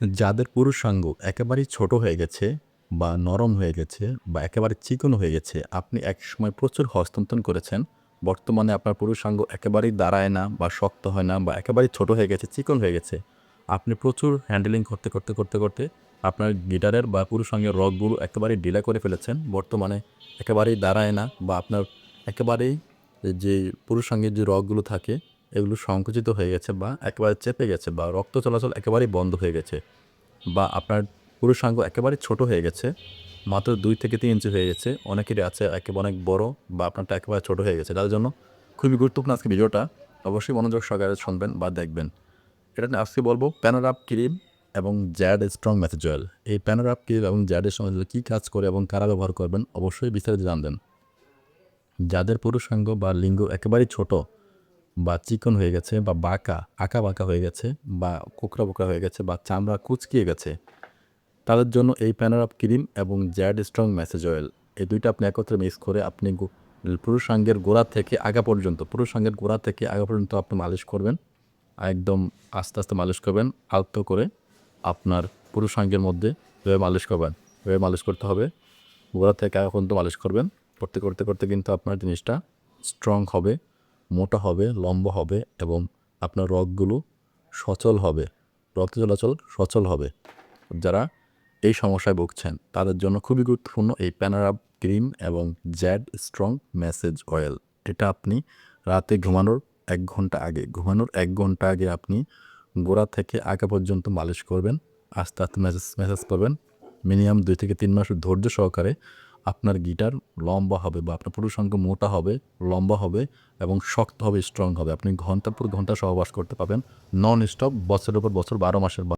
যাদের পুরুষাঙ্গ একেবারেই ছোট হয়ে গেছে বা নরম হয়ে গেছে বা একেবারে চিকন হয়ে গেছে, আপনি একসময় প্রচুর হস্তমৈথুন করেছেন। বর্তমানে আপনার পুরুষাঙ্গ একেবারেই দাঁড়ায় না বা শক্ত হয় না বা একেবারেই ছোট হয়ে গেছে, চিকন হয়ে গেছে। আপনি প্রচুর হ্যান্ডেলিং করতে আপনার গিটারের বা পুরুষাঙ্গের রগগুলো একেবারেই ঢিলা করে ফেলেছেন। বর্তমানে একেবারেই দাঁড়ায় না বা আপনার একেবারেই যে পুরুষাঙ্গের যে রগগুলো থাকে, এগুলো সংকুচিত হয়ে গেছে বা একেবারে চেপে গেছে বা রক্ত চলাচল একেবারেই বন্ধ হয়ে গেছে। বা আপনার পুরুষাঙ্গ একেবারে ছোট হয়ে গেছে, মাত্র ২ থেকে ৩ ইঞ্চি হয়ে গেছে। অনেকেরই আছে একেবারে অনেক বড় বা আপনারটা একেবারে ছোট হয়ে গেছে। তাদের জন্য খুবই গুরুত্বপূর্ণ আজকে ভিডিওটা। অবশ্যই মনোযোগ সহকারে শুনবেন বা দেখবেন। এটা নিয়ে আজকে বলব প্যানোরাপ ক্রিম এবং জ্যাড স্ট্রং ম্যাসেজ অয়েল। এই প্যানোরাপ ক্রিম এবং জ্যাড স্ট্রং ম্যাসেজ অয়েল কী কাজ করে এবং কারা ব্যবহার করবেন অবশ্যই বিস্তারিত জানবেন। যাদের পুরুষাঙ্গ বা লিঙ্গ একেবারেই ছোট বা চিকন হয়ে গেছে বা আঁকা-বাঁকা হয়ে গেছে বা কোঁকড়া-বোকরা হয়ে গেছে বা চামড়া কুঁচকিয়ে গেছে, তাদের জন্য এই প্যানোরাপ ক্রিম এবং জ্যাড স্ট্রং ম্যাসেজ অয়েল, এই ২টা আপনি একত্রে মিক্স করে আপনি পুরুষাঙ্গের গোড়া থেকে আগা পর্যন্ত আপনি মালিশ করবেন। একদম আস্তে, আস্তে মালিশ করবেন। আলতো করে আপনার পুরুষাঙ্গের মধ্যে এভাবে মালিশ করবেন। এভাবে মালিশ করতে হবে। গোড়া থেকে আগা পর্যন্ত মালিশ করবেন। করতে কিন্তু আপনার জিনিসটা স্ট্রং হবে, মোটা হবে, লম্বা হবে এবং আপনার রগগুলো সচল হবে। রক্ত চলাচল সচল হবে। যারা এই সমস্যায় ভুগছেন তাদের জন্য খুবই গুরুত্বপূর্ণ এই প্যানোরাপ ক্রিম এবং জ্যাড স্ট্রং ম্যাসেজ অয়েল। এটা আপনি রাতে ঘুমানোর ১ ঘন্টা আগে আপনি গোড়া থেকে আগা পর্যন্ত মালিশ করবেন। আস্তে, আস্তে ম্যাসাজ করবেন। মিনিমাম ২ থেকে ৩ মাস ধৈর্য সহকারে আপনার গিটার লম্বা হবে বা আপনার পুরুষাঙ্গ মোটা হবে, লম্বা হবে এবং শক্ত হবে, স্ট্রং হবে। আপনি ঘন্টার পর ঘন্টা সহবাস করতে পারবেন নন স্টপ, বছরের পর বছর ১২ মাসের